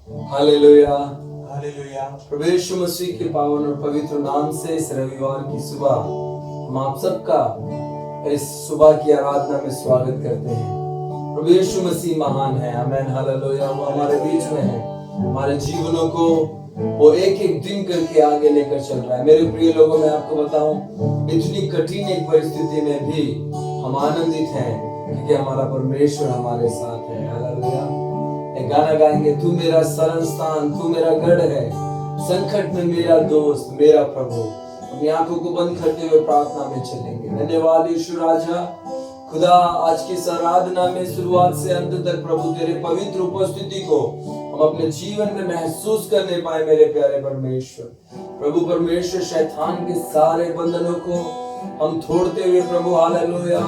Hallelujah. Hallelujah. प्रभु यीशु मसीह के पावन और पवित्र नाम से इस रविवार की सुबह हम आप सबका इस सुबह की आराधना में स्वागत करते हैं। प्रभु यीशु मसीह महान है। आमेन। हालेलुया। वो हमारे बीच में है, हमारे जीवनों को वो एक एक दिन करके आगे लेकर चल रहा है। मेरे प्रिय लोगों, मैं आपको बताऊं, इतनी कठिन एक परिस्थिति में भी हम आनंदित हैं क्योंकि हमारा परमेश्वर हमारे साथ है। हालेलुया। एक गाना गाएंगे, तू मेरा शरण स्थान, तू मेरा गढ़ है, संकट में मेरा दोस्त, मेरा प्रभु। अपनी आंखों को बंद करते हुए प्रार्थना में चलेंगे। धन्यवाद यीशु राजा, खुदा, आज की इस आराधना में शुरुआत से अंत तक प्रभु तेरे पवित्र उपस्थिति को हम अपने जीवन में महसूस करने पाए। मेरे प्यारे परमेश्वर, प्रभु परमेश्वर, शैतान के सारे बंधनों को हम तोड़ते हुए प्रभु, हालेलुया,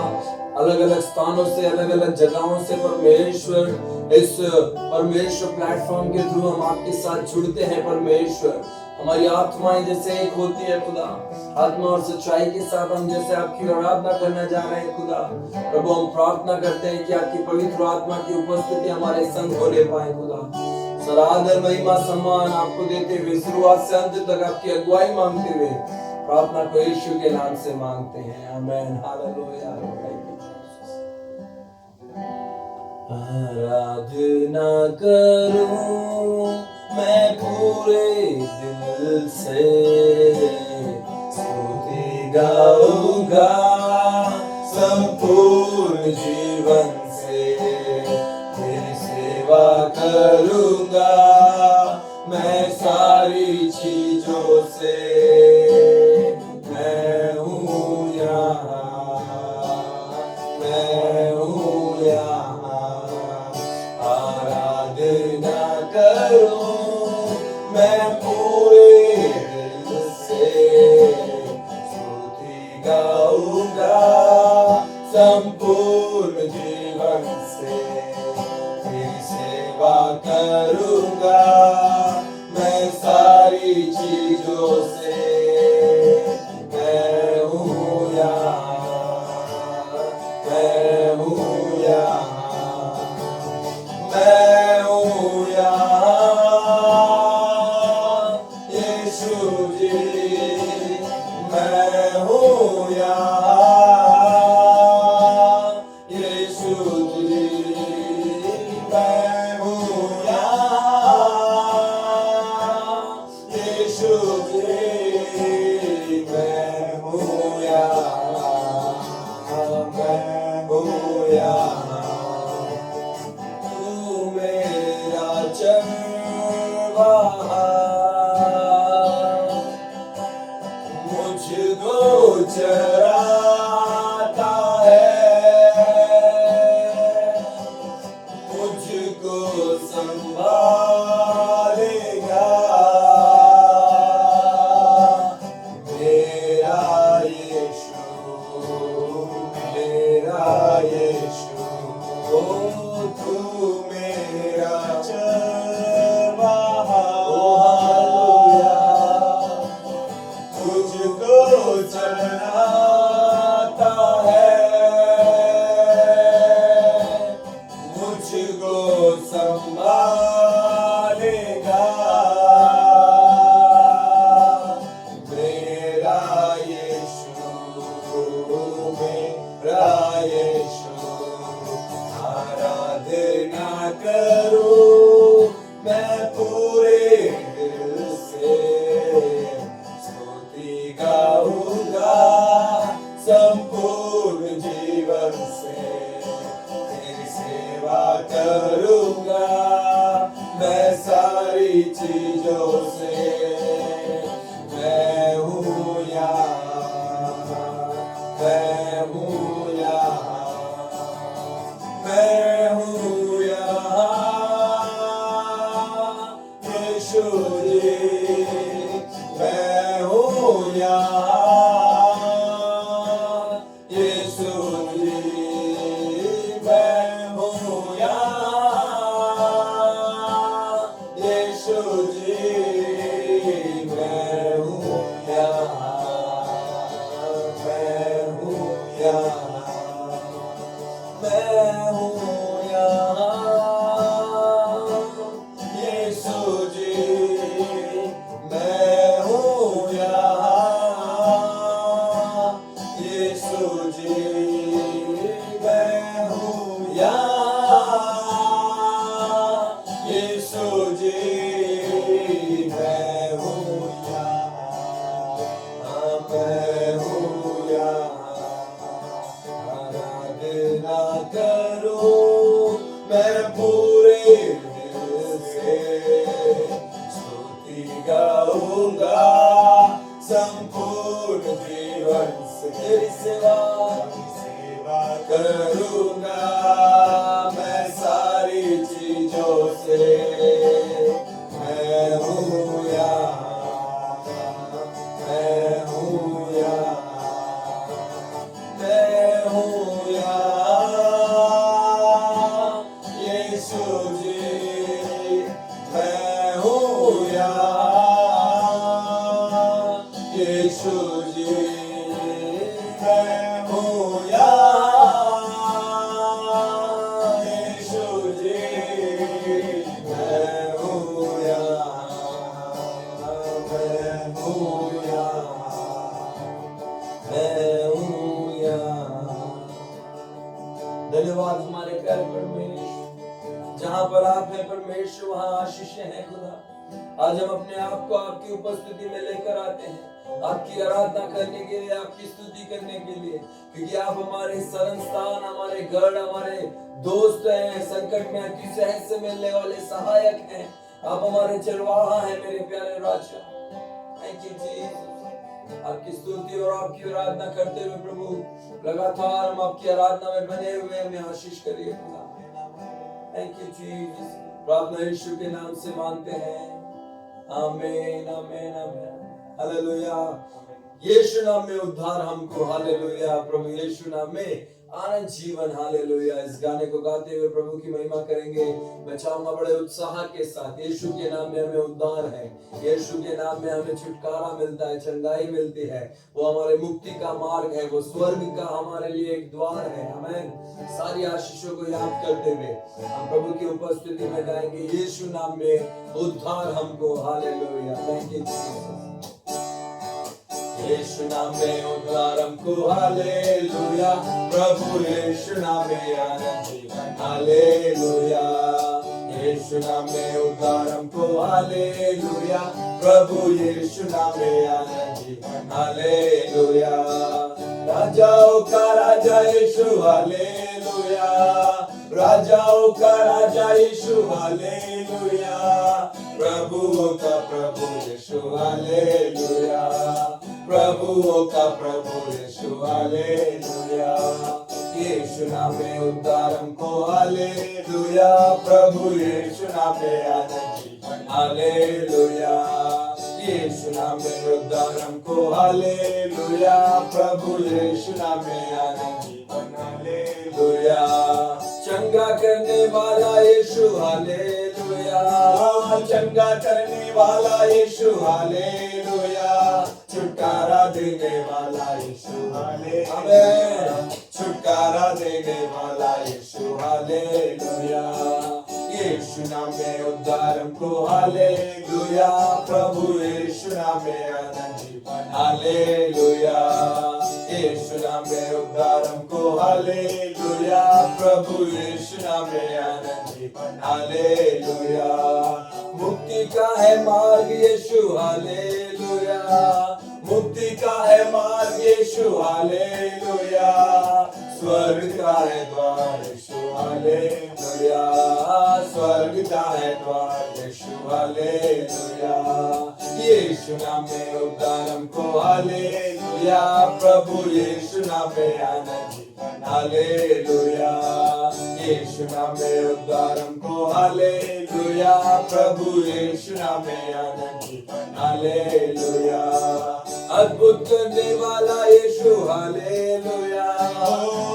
अलग अलग स्थानों से, अलग अलग जगहों से परमेश्वर, इस परमेश्वर प्लेटफॉर्म के थ्रू हम आपके साथ जुड़ते हैं। परमेश्वर, हमारी आत्माएं जैसे एक होती है खुदा, आत्मा और सच्चाई के साथ हम जैसे आपकी आराधना करना जा रहे हैं खुदा। प्रभु, हम प्रार्थना करते हैं कि आपकी पवित्र आत्मा की उपस्थिति हमारे संग होने पाए खुदा। सराधन, महिमा, सम्मान आपको देते हुए, शुरुआत से अंत तक आपकी अगुवाई मांगते हुए प्रार्थना को यीशु के नाम से मांगते हैं। आमेन। हालेलुया। आराधना करूं मैं पूरे दिल से, स्तुति गाऊंगा संपूर्ण जीवन से, तेरी सेवा करूंगा मैं सारी चीजों से। मैं हूँ यहाँ, मैं हूँ यहाँ, आराधना करूं मैं पूरे दिल से, स्तुति गाऊंगा संपूर्ण जीवन से, तेरी सेवा करूंगा मैं सारी चीजों से। मैं हूँ यहाँ, मैं हूँ यहाँ, मैं हूँ यहाँ, यीशु जी, मैं हूँ यहाँ, यीशु जी, मैं हूँ यहाँ, यीशु जी, मैं हूँ यहाँ, मैं हूँ यहाँ। तू मेरा चरवाहा, मुझको चराता है, मुझको संभालेगा, मेरा यीशु, मेरा यीशु। ओ तू मेरा चरवाहा, तुझको चराता है, मुझको संभालेगा, मेरा यीशु, मेरा यीशु। आराधना करूं मैं पूरे दिल से, स्तुति गाऊंगा संपूर्ण जीवन से, तेरी सेवा करूंगा मैं सारी चीजों से। मैं हूँ यहाँ, मैं हूँ यहाँ, मैं हूँ यहाँ, यीशु जी, मैं हूँ यहाँ, यीशु जी, मैं हूँ यहाँ, यीशु जी, यीशु जी मैं हूँ यहाँ, मैं हूँ यहाँ, आराधना करूं मैं पूरे दिल से, स्तुति गाऊंगा संपूर्ण जीवन से, तेरी सेवा करूंगा मैं सारी चीजों से, मैं हूँ यहाँ, मैं हूँ यहाँ, मैं हूँ यहाँ, यीशु जी मैं हूँ यहाँ, यीशु जी मैं हूँ यहाँ, यीशु जी मैं हूँ यहाँ, मैं हूँ यहाँ, मैं हूँ यहाँ। धन्यवाद हमारे प्यारे परमेश्वर, जहाँ पर आप हैं परमेश्वर वहाँ आशीष है खुदा। आज हम अपने आप को आपकी उपस्थिति में लेकर आते हैं, आपकी आराधना करने के लिए, आपकी स्तुति करने के लिए, क्योंकि आप हमारे शरण स्थान, हमारे गढ़, हमारे दोस्त हैं, संकट में अति सहज से मिलने वाले सहायक हैं। आप हमारे चरवाहा हैं मेरे प्यारे राजा। Thank you Jesus. आपकी स्तुति और आपकी आराधना करते हुए प्रभु लगातार हम आपकी आराधना में बने हुए हमें आशीष करिए खुदा। Thank you Jesus. प्रार्थना यीशु के नाम से मांगते हैं, आमीन आमीन आमीन। हालेलुया। यीशु नाम में उद्धार हमको, हालेलुया। प्रभु यीशु नाम में आनंद जीवन, हालेलुया। इस गाने को गाते हुए प्रभु की महिमा करेंगे। मैं चाहूंगा बड़े उत्साह के साथ, यीशु के नाम में हमें उद्धार है, यीशु के नाम में हमें छुटकारा मिलता है, चंगाई मिलती है। वो हमारे मुक्ति का मार्ग है, वो स्वर्ग का हमारे लिए एक द्वार है। आमीन। सारी आशीषों को याद करते हुए हम प्रभु की उपस्थिति में गाएंगे, यीशु नाम में उद्धार हमको, हालेलुया। Thank you Jesus. यीशु नाम में उद्धार हमको, हालेलुया। प्रभु यीशु नाम में आनंद जीवन, हालेलुया। यीशु नाम में उद्धार हमको, हालेलुया। प्रभु यीशु नाम में आनंद जीवन, हालेलुया। राजाओं का राजा यीशु, हालेलुया। राजाओं का राजा यीशु, हालेलुया। प्रभुओं का प्रभु यीशु, हालेलुया। प्रभुओं का प्रभु यीशु, हालेलुया। यीशु नाम में उद्धार हमको, हालेलुया। प्रभु यीशु नाम में आनंद जीवन, हालेलुया। यीशु नाम में उद्धार हमको, हालेलुया। प्रभु यीशु नाम में आनंद जीवन, हालेलुया। चंगा करने वाला यीशु, हालेलुया। चंगा करने वाला यीशु, हालेलुया। छुटकारा देने वाला यीशु, हालेलुया। छुटकारा देने वाला यीशु, हालेलुया। यीशु नाम में उद्धार हमको, हालेलुया। प्रभु यीशु नाम में आनंद जीवन, हालेलुया। यीशु नाम में उद्धार हमको, हालेलुया। प्रभु यीशु नाम में आनंद जीवन, हालेलुया। मुक्ति का है मार्ग यीशु, हालेलुया। मुक्ति का है मार्ग यीशु, हालेलुया। स्वर्ग का है द्वार यीशु, हालेलुया। स्वर्ग का है द्वार यीशु, हालेलुया। यीशु नाम में उद्धार हमको, हालेलुया। प्रभु यीशु नाम में आनंद जीवन, हालेलुया। यीशु नाम में उद्धार हमको, हालेलुया। प्रभु यीशु नाम में आनंद जीवन, हालेलुया। अद्भुत करने वाला यीशु, हालेलुया।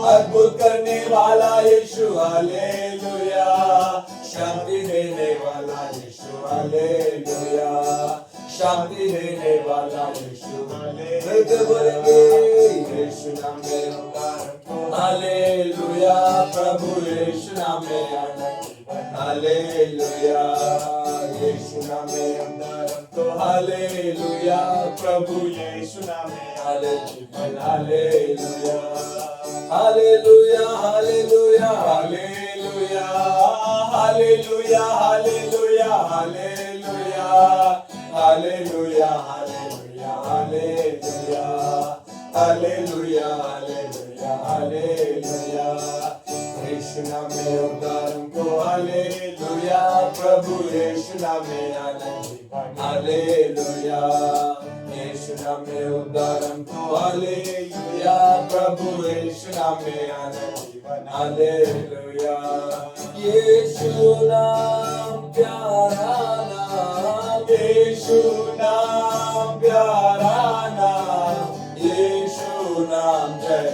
अद्भुत करने वाला यीशु, हालेलुया। शांति देने वाला यीशु, हालेलुया। शांति देने वाला यीशु, हालेलुया। यीशु नाम में उद्धार, हालेलुया। प्रभु यीशु नाम में आनंद, हालेलुया। यीशु नाम में उद्धार, हालेलुया। प्रभु यीशु नाम में आनंद, hallelujah. Hallelujah hallelujah hallelujah hallelujah hallelujah. प्रभु यीशु नाम में आनंद, हालेलुया। यीशु नाम में उद्धारम तो हालेलुया, प्रभु यीशु नाम में आनंद, हालेलुया। यीशु नाम प्यारा नाम, यीशु नाम प्यारा नाम, यीशु नाम जय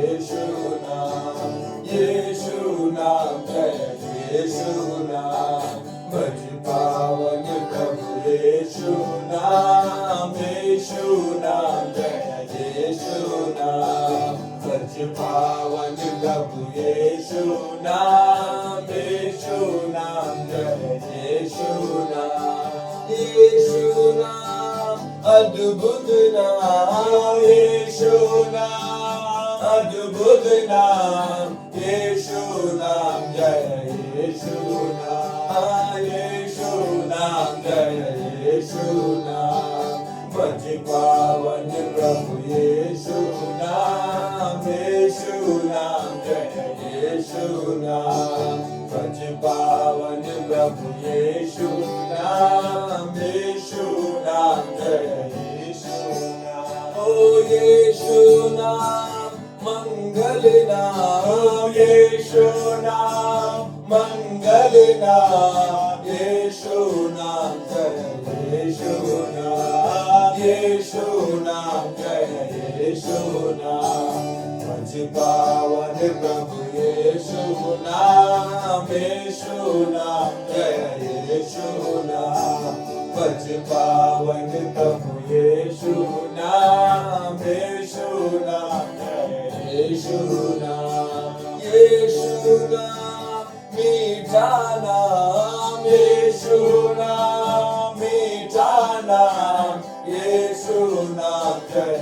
यीशु नाम, यीशु नाम जय यीशु नाम। भज पावन प्रभु यीशु नाम, यीशु नाम जय यीशु नाम। भज पावन प्रभु यीशु नाम, यीशु नाम जय यीशु नाम। यीशु नाम अद्भुत नाम, यीशु नाम अद्भुत नाम, यीशु नाम जय यीशु नाम, यीशु नाम जय यीशु नाम। भज पावन प्रभु यीशु नाम, यीशु नाम जय यीशु नाम। भज पावन प्रभु यीशु नाम, यीशु नाम जय यीशु नाम। ओ यीशु नाम मंगल नाम, यीशु नाम मंगल नाम, यीशु नाम जय यीशु नाम, यीशु नाम जय यीशु नाम। भज पावन प्रभु यीशु नाम, यीशु नाम जय यीशु नाम। भज पावन प्रभु यीशु नाम, यीशु नाम जय यीशु नाम। यीशु नाम मीठा नाम, यीशु नाम मीठा नाम, यीशु नाम जय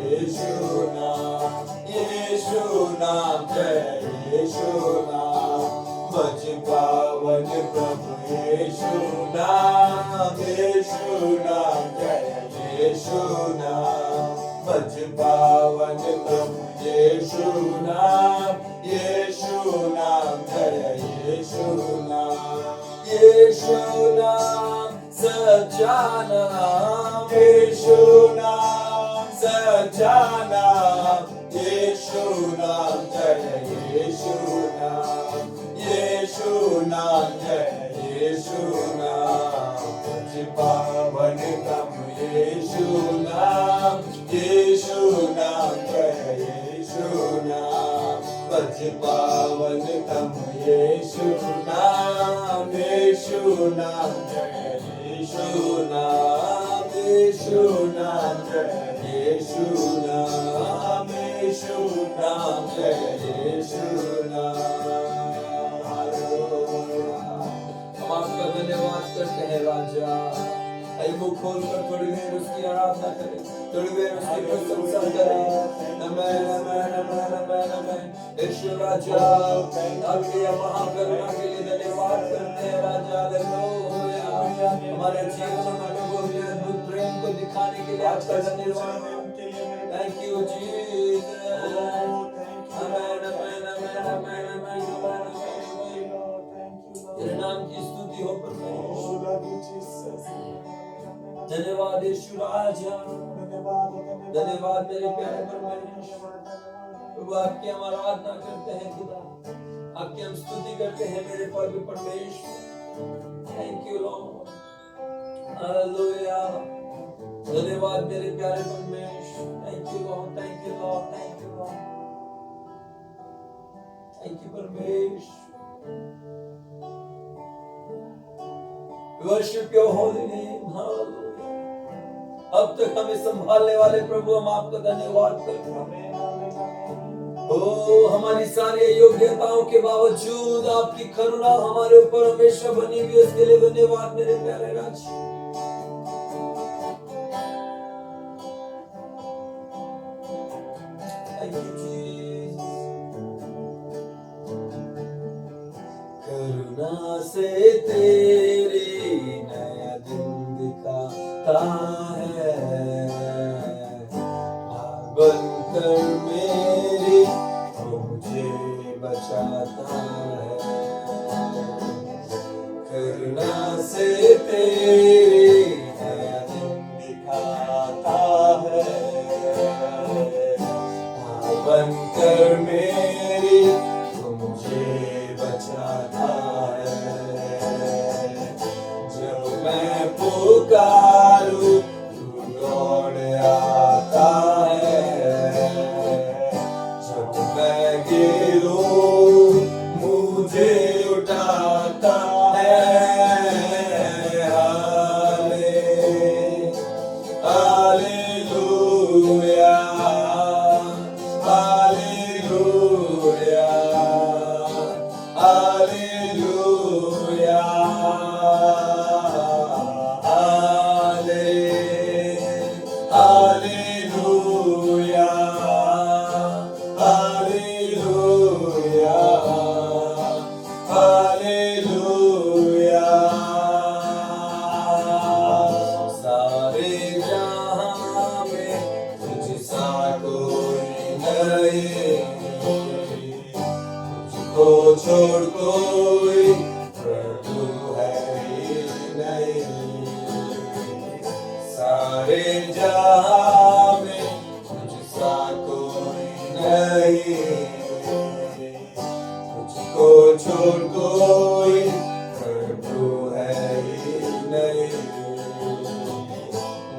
यीशु नाम, यीशु नाम जय यीशु नाम। भज पावन प्रभु यीशु नाम, यीशु नाम जय यीशु नाम। भज पावन प्रभु यीशु नाम, यीशु नाम जय यीशु नाम। यीशु नाम सच्चा नाम, यीशु नाम सच्चा नाम, यीशु नाम जय यीशु नाम, यीशु नाम जय यीशु नाम। भज पावन प्रभु यीशु नाम, यीशु नाम जय यीशु नाम। भज पावन प्रभु यीशु नाम, यीशु नाम जय यीशु नाम, यीशु नाम जय यीशु नाम, यीशु नाम जय यीशु नाम। हम आपका धन्यवाद करते हैं राजा। आइए मुंह खोलकर थोड़ी देर उसकी आराधना करें, थोड़ी देर उसकी प्रशंसा करें। नमः नमः नमः नमः नमः। यीशु राजा आपकी महाकरुणा के लिए धन्यवाद करते हैं राजा। हालेलुया। हमारे जीवन में अनुभव अद्भुत प्रेम को दिखाने के लिए आपका धन्यवाद। Thank you Jesus. नमः नमः नमः नमः नमः। तेरे नाम की स्तुति हो परमेश्वर। धन्यवाद यीशु राजा, धन्यवाद मेरे प्यारे परमेश्वर। प्रभु आपकी हम आराधना करते हैं खुदा, आपकी हम स्तुति करते हैं मेरे पवित्र परमेश्वर। Thank you lord, hallelujah. धन्यवाद मेरे प्यारे परमेश्वर। Thank you lord, thank you lord, thank you lord, thank you परमेश्वर। Worship your holy name, hallelujah. अब तक हमें संभालने वाले प्रभु हम आपका धन्यवाद करते हैं। ओ हमारी सारी योग्यताओं के बावजूद आपकी करुणा हमारे ऊपर हमेशा बनी हुई है, इसके लिए धन्यवाद मेरे प्यारे राजा। करुणा से तेरी नया दिन दिखाता है, बनकर मेरी मुझे बचाता है। करुणा से तेरी नया दिन दिखाता है, बनकर मेरी तू मुझे बचाता है। जब मैं पुकारूं तू दौड़ आता है, जब मैं गिरूं मुझे उठाता है। तुझको छोड़ कोई प्रभु है ही नहीं, सारे जहां में तुझसा कोई नहीं, तुझको छोड़ कोई प्रभु है ही नहीं।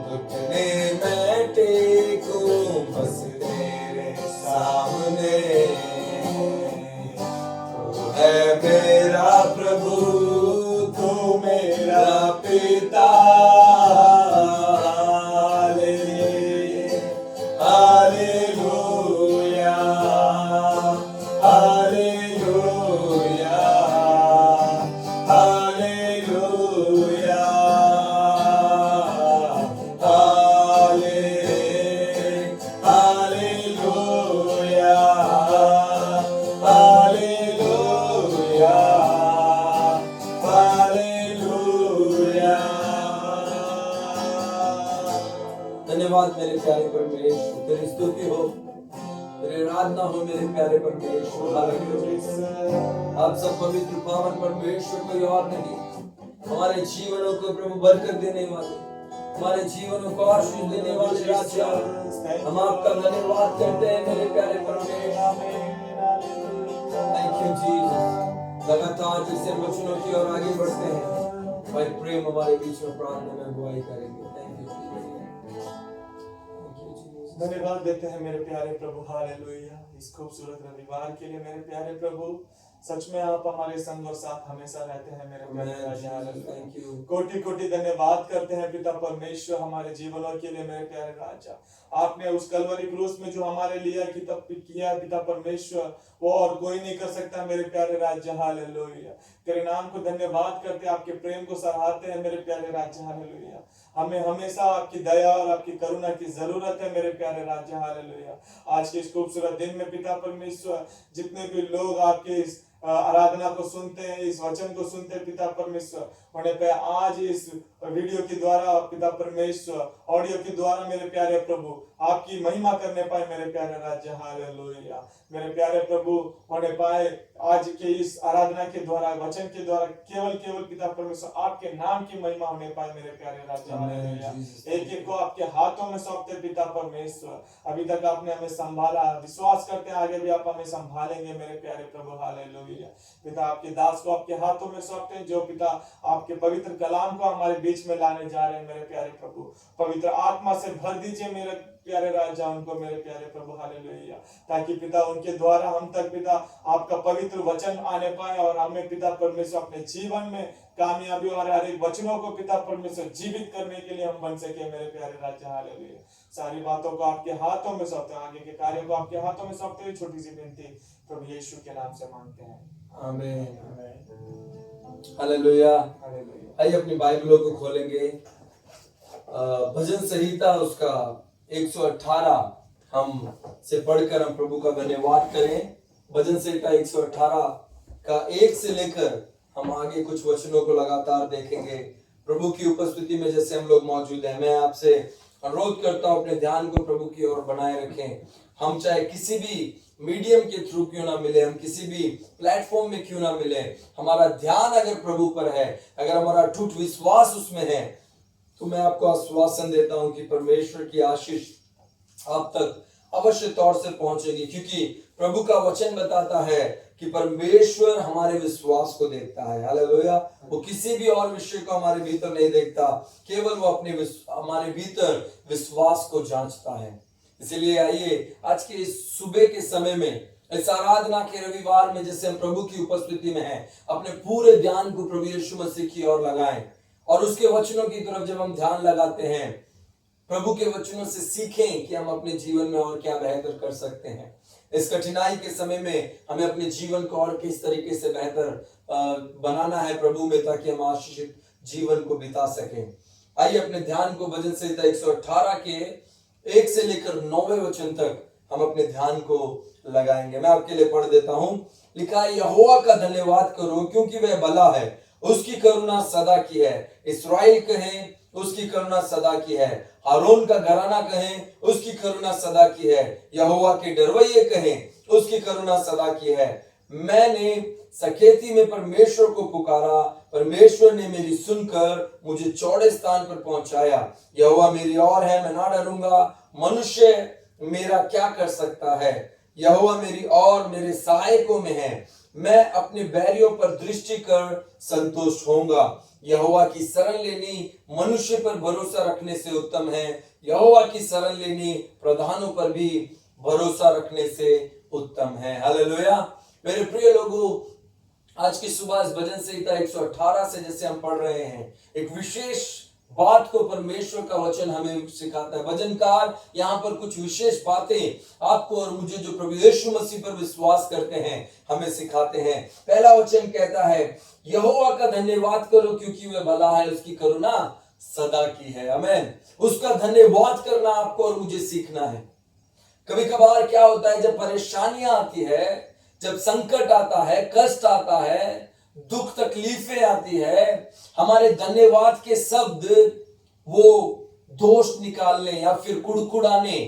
घुटने में टेकूं बस तेरे सामने, है मेरा प्रभु तू मेरा पिता। हालेलुया, हालेलुया, हालेलुया, हालेलुया, धन्यवाद मेरे प्यारे परमेश्वर, तेरी स्तुति हो, तेरी आराधना हो मेरे प्यारे परमेश्वर। आप सब पवित्र पावन परमेश्वर कोई और नहीं, हमारे जीवनों को प्रभु बरकत देने वाले, हमारे जीवनों को आशीष देने वाले राजा, हम आपका धन्यवाद करते हैं मेरे प्यारे परमेश्वर। Thank you Jesus. लगातार जैसे वचनों की ओर आगे बढ़ते हैं, भाई प्रेम हमारे बीच में प्रार्थना में अगुवाई करेंगे। Thank you Jesus. धन्यवाद देते हैं मेरे प्यारे प्रभु। हालेलुया, इस खूबसूरत रविवार के लिए मेरे प्यारे प्रभु, सच में आप हमारे संग और साथ हमेशा रहते हैं मेरे प्यारे राजा। थैंक यू, कोटि कोटि धन्यवाद करते हैं पिता परमेश्वर हमारे जीवनों के लिए मेरे प्यारे राजा। आपने उस कलवरी क्रूस में जो हमारे लिए किया पिता परमेश्वर, वो और कोई नहीं कर सकता मेरे प्यारे राजा। हालेलुया, तेरे नाम को धन्यवाद करते, आपके प्रेम को सराहते हैं मेरे प्यारे राजा। हालेलुया, हमें हमेशा आपकी दया और आपकी करुणा की जरूरत है मेरे प्यारे राजा। हालेलुया, आज के इस खूबसूरत दिन में पिता परमेश्वर, जितने भी लोग आपके इस आराधना को सुनते हैं, इस वचन को सुनते हैं पिता परमेश्वर, होने पे आज इस वीडियो के द्वारा पिता परमेश्वर, ऑडियो के द्वारा मेरे प्यारे प्रभु आपकी महिमा करने पाए मेरे प्यारे राज्य। हालेलुया, मेरे प्यारे प्रभु होने पाए आज के इस आराधना के द्वारा, वचन के द्वारा केवल पिता परमेश्वर आपके नाम की महिमा होने पाए मेरे प्यारे राज्य। हालेलुया, एक एक को आपके हाथों में सौंपते पिता परमेश्वर, अभी तक आपने हमें संभाला, विश्वास करते हैं आगे भी आप हमें संभालेंगे मेरे प्यारे प्रभु। हालेलुया, पिता आपके दास को आपके हाथों में सौंपते हैं, जो पिता आपके पवित्र कलाम को हमारे बीच में लाने जा रहे हैं मेरे प्यारे प्रभु। पवित्र आत्मा से भर दीजिए मेरे प्यारे राजा उनको मेरे प्यारे प्रभु। हालेलुया, ताकि पिता उनके द्वारा हम तक पिता आपका पवित्र वचन आने पाए और हमें पिता परमेश्वर अपने जीवन में कामयाबी और हर एक वचनों को पिता परमेश्वर जीवित करने के लिए हम बन सके मेरे प्यारे राजा। हालेलुया, सारी बातों को आपके हाथों में सौंपते हैं, आगे के कार्यों को आपके हाथों में सौंपते हुए छोटी सी विनती प्रभु यीशु के नाम से मांगते हैं, आमीन। हालेलुया। आइए अपनी बाइबलों को खोलेंगे, भजन संहिता उसका 118 हम से पढ़कर हम प्रभु का धन्यवाद करें। भजन संहिता 118 का 1 से लेकर हम आगे कुछ वचनों को लगातार देखेंगे। प्रभु की उपस्थिति में जैसे हम लोग मौजूद हैं, मैं आपसे अनुरोध करता हूं अपने ध्यान को प्रभु की ओर बनाए रखें। हम चाहे किसी भी मीडियम के थ्रू क्यों ना मिले, हम किसी भी प्लेटफॉर्म में क्यों ना मिले, हमारा ध्यान अगर प्रभु पर है, अगर हमारा अटूट विश्वास उसमें है, तो मैं आपको आश्वासन देता हूं कि परमेश्वर की आशीष आप तक अवश्य तौर से पहुंचेगी। क्योंकि प्रभु का वचन बताता है कि परमेश्वर हमारे विश्वास को देखता है। हालेलुया। वो किसी भी और विषय को हमारे भीतर नहीं देखता, केवल वो अपने हमारे भीतर विश्वास को जांचता है। इसीलिए आइए आज के इस सुबह के समय में, इस आराधना के रविवार में, जैसे हम प्रभु की उपस्थिति में हैं, अपने पूरे ध्यान को प्रभु यीशु मसीह की ओर लगाएं और उसके वचनों की तरफ जब हम ध्यान लगाते हैं, प्रभु के वचनों से सीखें कि हम अपने जीवन में और क्या बेहतर कर सकते हैं। इस कठिनाई के समय में हमें अपने जीवन को और किस तरीके से बेहतर बनाना है प्रभु में, ताकि हम आशीषित जीवन को बिता सकें। आइए अपने ध्यान को भजन संहिता 118 के 1 से लेकर 9वें वचन तक हम अपने ध्यान को लगाएंगे। मैं आपके लिए पढ़ देता हूं। लिखा है, यहोवा का धन्यवाद करो क्योंकि वह भला है, उसकी करुणा सदा की है। इस्राएल कहें, उसकी करुणा सदा की है। हारून का घराना कहें, उसकी करुणा सदा की है। यहोवा के डरवैये कहें, उसकी करुणा सदा की है। मैंने सकेती में परमेश्वर को पुकारा, परमेश्वर ने मेरी सुनकर मुझे चौड़े स्थान पर पहुंचाया। यहोवा मेरी ओर है, मैं ना डरूंगा। मनुष्य मेरा क्या कर सकता है? यहोवा मेरी ओर मेरे सहायकों में है। मैं अपने बैरियों पर दृष्टि कर संतुष्ट होऊंगा। यहोवा की शरण लेनी मनुष्य पर भरोसा रखने से उत्तम है। यहोवा की शरण लेनी प्रधानों पर भी भरोसा रखने से उत्तम है। हालेलुया। मेरे प्रिय लोगों, आज की सुबह इस भजन संहिता 118 से जैसे हम पढ़ रहे हैं, एक विशेष बात को परमेश्वर का वचन हमें सिखाता है। भजनकार यहाँ पर कुछ विशेष बातें आपको और मुझे, जो प्रभु यीशु मसीह पर विश्वास करते हैं, हमें सिखाते हैं। पहला वचन कहता है, यहोवा का धन्यवाद करो क्योंकि वह भला है, उसकी करुणा सदा की है। आमीन। उसका धन्यवाद करना आपको और मुझे सीखना है। कभी कभार क्या होता है, जब परेशानियां आती है, जब संकट आता है, कष्ट आता है, दुख तकलीफें आती है, हमारे धन्यवाद के शब्द वो दोष निकालने या फिर कुड़कुड़ाने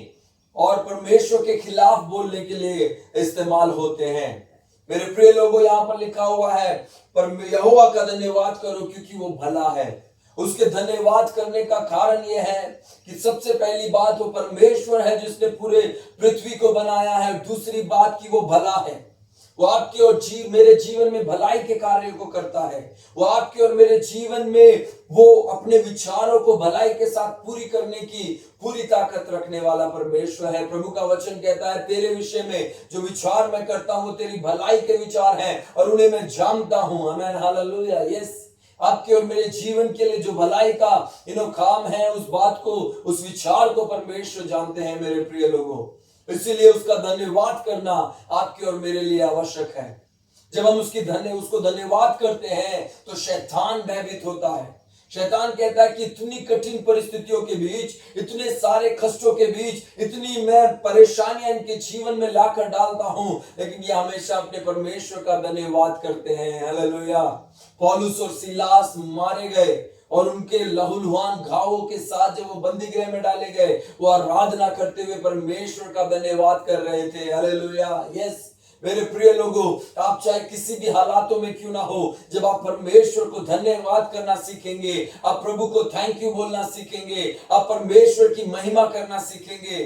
और परमेश्वर के खिलाफ बोलने के लिए इस्तेमाल होते हैं। मेरे प्रिय लोगों, यहां पर लिखा हुआ है, पर यहोवा का धन्यवाद करो क्योंकि वो भला है। उसके धन्यवाद करने का कारण यह है कि सबसे पहली बात, वो परमेश्वर है जिसने पूरे पृथ्वी को बनाया है। दूसरी बात कि वो भला है, वो आपके और मेरे जीवन में भलाई के कार्यों को करता है। वो आपके और मेरे जीवन में वो अपने विचारों को भलाई के साथ पूरी करने की पूरी ताकत रखने वाला परमेश्वर है। प्रभु का वचन कहता है, तेरे विषय में जो विचार मैं करता हूं तेरी भलाई के विचार हैं और उन्हें मैं जानता हूं। आमीन। हालेलुया। यस, आपके और मेरे जीवन के लिए जो भलाई का काम है, उस बात को, उस विचार को परमेश्वर जानते हैं। मेरे प्रिय लोगों, इसीलिए उसका धन्यवाद करना आपके और मेरे लिए आवश्यक है। जब हम उसको धन्यवाद करते हैं तो शैतान भयभीत होता है। शैतान कहता है कि इतनी कठिन परिस्थितियों के बीच, इतने सारे कष्टों के बीच, इतनी मैं परेशानियां इनके जीवन में लाकर डालता हूं, लेकिन ये हमेशा अपने परमेश्वर का धन्यवाद करते हैं। हालेलुया। पौलुस और सीलास मारे गए और उनके लहूलुहान घावों के साथ जब वो बंदी गृह में डाले गए, वो आराधना करते हुए परमेश्वर का धन्यवाद कर रहे थे। हालेलुया। यस, मेरे प्रिय लोगों, आप चाहे किसी भी हालातों में क्यों ना हो, जब आप परमेश्वर को धन्यवाद करना सीखेंगे, आप प्रभु को थैंक यू बोलना सीखेंगे, आप परमेश्वर की महिमा करना सीखेंगे,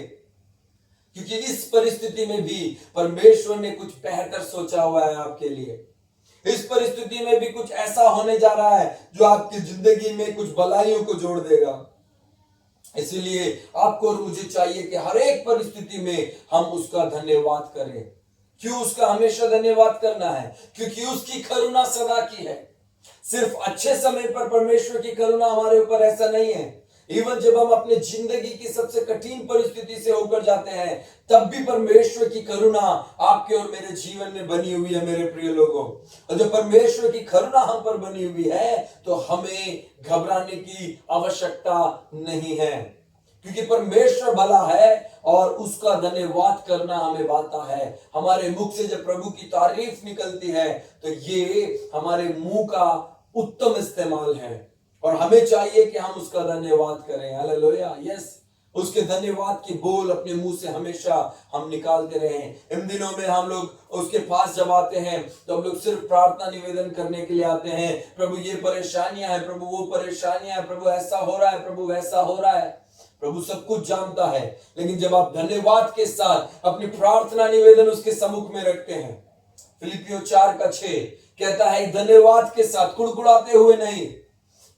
क्योंकि इस परिस्थिति में भी परमेश्वर ने कुछ बेहतर सोचा हुआ है आपके लिए। इस परिस्थिति में भी कुछ ऐसा होने जा रहा है जो आपकी जिंदगी में कुछ भलाइयों को जोड़ देगा। इसलिए आपको और मुझे चाहिए कि हर एक परिस्थिति में हम उसका धन्यवाद करें। क्यों उसका हमेशा धन्यवाद करना है? क्योंकि उसकी करुणा सदा की है। सिर्फ अच्छे समय पर परमेश्वर की करुणा हमारे ऊपर, ऐसा नहीं है। इवन जब हम अपने जिंदगी की सबसे कठिन परिस्थिति से होकर जाते हैं, तब भी परमेश्वर की करुणा आपके और मेरे जीवन में बनी हुई है। मेरे प्रिय लोगों, और जब परमेश्वर की करुणा हम पर बनी हुई है तो हमें घबराने की आवश्यकता नहीं है, क्योंकि परमेश्वर भला है और उसका धन्यवाद करना हमें आता है। हमारे मुख से जब प्रभु की तारीफ निकलती है तो ये हमारे मुंह का उत्तम इस्तेमाल है और हमें चाहिए कि हम उसका धन्यवाद करें। हालेलुया। यस, उसके धन्यवाद के बोल अपने मुंह से हमेशा हम निकालते रहें। इन दिनों में हम लोग उसके पास जब आते हैं तो हम लोग सिर्फ प्रार्थना निवेदन करने के लिए आते हैं, प्रभु ये परेशानियां हैं, प्रभु वो परेशानियां हैं, प्रभु ऐसा हो रहा है, प्रभु वैसा हो रहा है। प्रभु सब कुछ जानता है, लेकिन जब आप धन्यवाद के साथ अपनी प्रार्थना निवेदन उसके सम्मुख में रखते हैं, फिलिपियों 4:6 कहता है धन्यवाद के साथ, कुड़कुड़ाते हुए नहीं।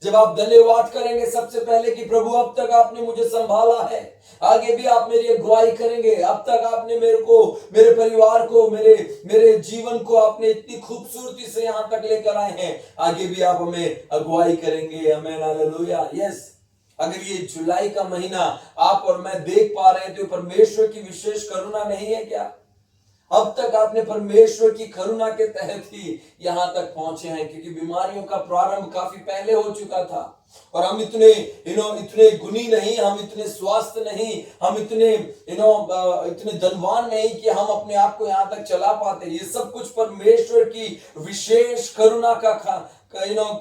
जब आप धन्यवाद करेंगे सबसे पहले कि प्रभु अब तक आपने मुझे संभाला है, आगे भी आप मेरी अगुवाई करेंगे, अब तक आपने मेरे को, मेरे परिवार को, मेरे जीवन को आपने इतनी खूबसूरती से यहां तक लेकर आए हैं, आगे भी आप हमें अगुवाई करेंगे। आमीन, हालेलुया, यस। अगर ये जुलाई का महीना आप और मैं देख पा रहे हैं तो परमेश्वर की विशेष करुणा नहीं है क्या? अब तक आपने परमेश्वर की करुणा के तहत ही यहां तक पहुंचे हैं, क्योंकि बीमारियों का प्रारंभ काफी पहले हो चुका था और हम इतने गुणी नहीं, हम इतने स्वास्थ्य नहीं, हम इतने धनवान नहीं कि हम अपने आप को यहां तक चला पाते। ये सब कुछ परमेश्वर की विशेष करुणा का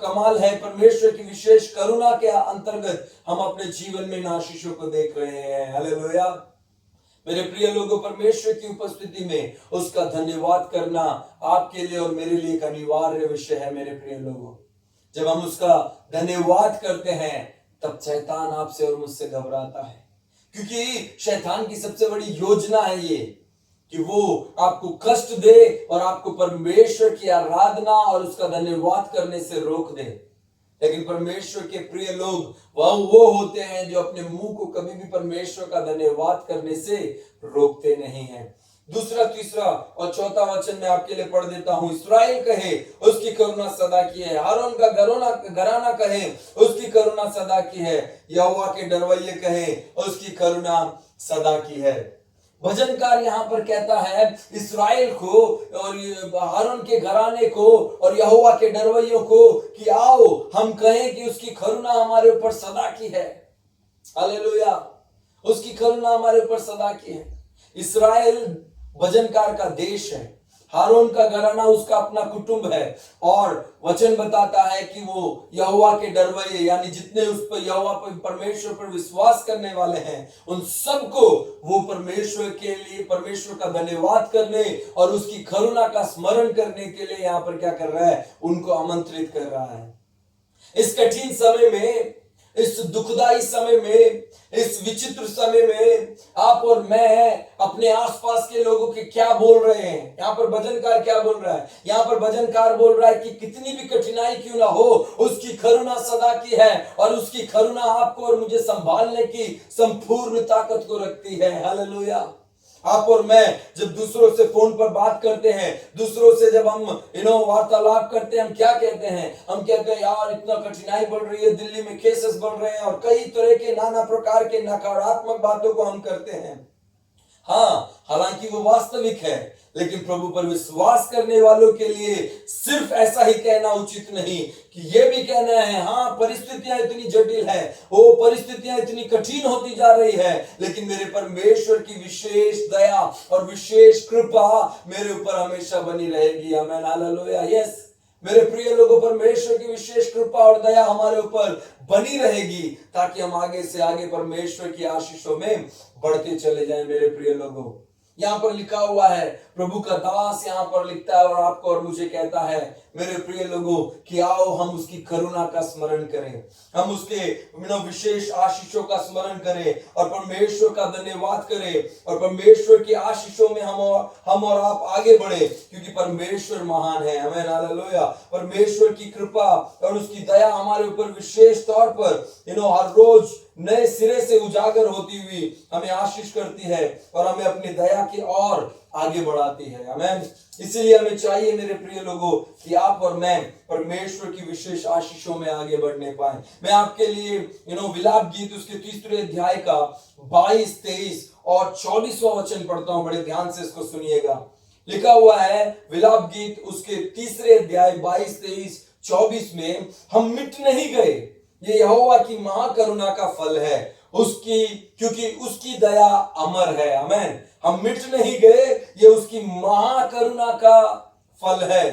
कमाल है। परमेश्वर की विशेष करुणा के अंतर्गत हम अपने जीवन में इन आशीषों को देख रहे हैं। हालेलुया। मेरे प्रिय लोगों, परमेश्वर की उपस्थिति में उसका धन्यवाद करना आपके लिए और मेरे लिए एक अनिवार्य विषय है। मेरे प्रिय लोगों, जब हम उसका धन्यवाद करते हैं तब शैतान आपसे और मुझसे घबराता है, क्योंकि शैतान की सबसे बड़ी योजना है ये कि वो आपको कष्ट दे और आपको परमेश्वर की आराधना और उसका धन्यवाद करने से रोक दे। लेकिन परमेश्वर के प्रिय लोग वो होते हैं जो अपने मुंह को कभी भी परमेश्वर का धन्यवाद करने से रोकते नहीं हैं। दूसरा, तीसरा और चौथा वचन मैं आपके लिए पढ़ देता हूं। इस्राएल कहे उसकी करुणा सदा की है, हारून का घराना कहे उसकी करुणा सदा की है, यहोवा के डरवैये कहे उसकी करुणा सदा की है। भजनकार यहां पर कहता है इस्राएल को और हारून के घराने को और यहोवा के डरवैयों को कि आओ हम कहें कि उसकी करुणा हमारे ऊपर सदा की है। हालेलुया, उसकी करुणा हमारे ऊपर सदा की है। इस्राएल भजनकार का देश है, हारून का घराना उसका अपना कुटुंब है और वचन बताता है कि वो यहोवा के डरवैये यानी जितने उस पर यहोवा पर परमेश्वर पर विश्वास करने वाले हैं उन सबको वो परमेश्वर के लिए परमेश्वर का धन्यवाद करने और उसकी करुणा का स्मरण करने के लिए यहाँ पर क्या कर रहा है, उनको आमंत्रित कर रहा है। इस कठिन समय में, इस दुखदाई समय में, इस विचित्र समय में आप और मैं अपने आसपास के लोगों के क्या बोल रहे हैं? यहाँ पर भजनकार क्या बोल रहा है? यहाँ पर भजनकार बोल रहा है कि कितनी भी कठिनाई क्यों ना हो, उसकी करुणा सदा की है और उसकी करुणा आपको और मुझे संभालने की संपूर्ण ताकत को रखती है। हालेलुया। आप और मैं जब दूसरों से फोन पर बात करते हैं, दूसरों से जब हम वार्तालाप करते हैं, हम क्या कहते हैं? हम कहते हैं यार इतना कठिनाई बढ़ रही है, दिल्ली में केसेस बढ़ रहे हैं और कई तरह के नाना प्रकार के नकारात्मक बातों को हम करते हैं। हाँ, हालांकि वो वास्तविक है, लेकिन प्रभु पर विश्वास करने वालों के लिए सिर्फ ऐसा ही कहना उचित नहीं कि ये भी कहना है हाँ परिस्थितियां इतनी जटिल है, वो परिस्थितियां इतनी कठिन होती जा रही है, लेकिन मेरे परमेश्वर की विशेष दया और विशेष कृपा मेरे ऊपर हमेशा बनी रहेगी। आमीन, हालेलुया, यस। मेरे प्रिय लोगों, परमेश्वर की विशेष कृपा और दया हमारे ऊपर बनी रहेगी ताकि हम आगे से आगे परमेश्वर की आशीषों में बढ़ते चले जाएं। मेरे प्रिय लोगों, यहाँ पर लिखा हुआ है, प्रभु का दास यहाँ पर लिखता है और आपको और मुझे कहता है मेरे प्रिय लोगों कि आओ हम उसकी करुणा का स्मरण करें, हम उसके विशेष आशीषों का स्मरण करें और परमेश्वर का धन्यवाद करें और परमेश्वर की आशीषों में हम और आप आगे बढ़े, क्योंकि परमेश्वर महान है। आमीन, हालेलुया। परमेश्वर की कृपा और उसकी दया हमारे ऊपर विशेष तौर पर हर रोज नए सिरे से उजागर होती हुई हमें आशीष करती है और हमें अपनी दया की ओर आगे बढ़ाती है। आमीन। इसीलिए हमें चाहिए मेरे प्रिय लोगों कि आप और मैं परमेश्वर की विशेष आशीषों में आगे बढ़ने पाए। मैं आपके लिए विलाप गीत उसके 3 अध्याय का 22, 23 और 24वां वचन पढ़ता हूं, बड़े ध्यान से इसको सुनिएगा। लिखा हुआ है विलाप गीत उसके 3 अध्याय 22, 23, 24 में, हम मिट नहीं गए, ये यहोवा की महाकरुणा का फल है उसकी, क्योंकि उसकी दया अमर है। आमीन। हम मिट नहीं गए, ये उसकी महाकरुणा का फल है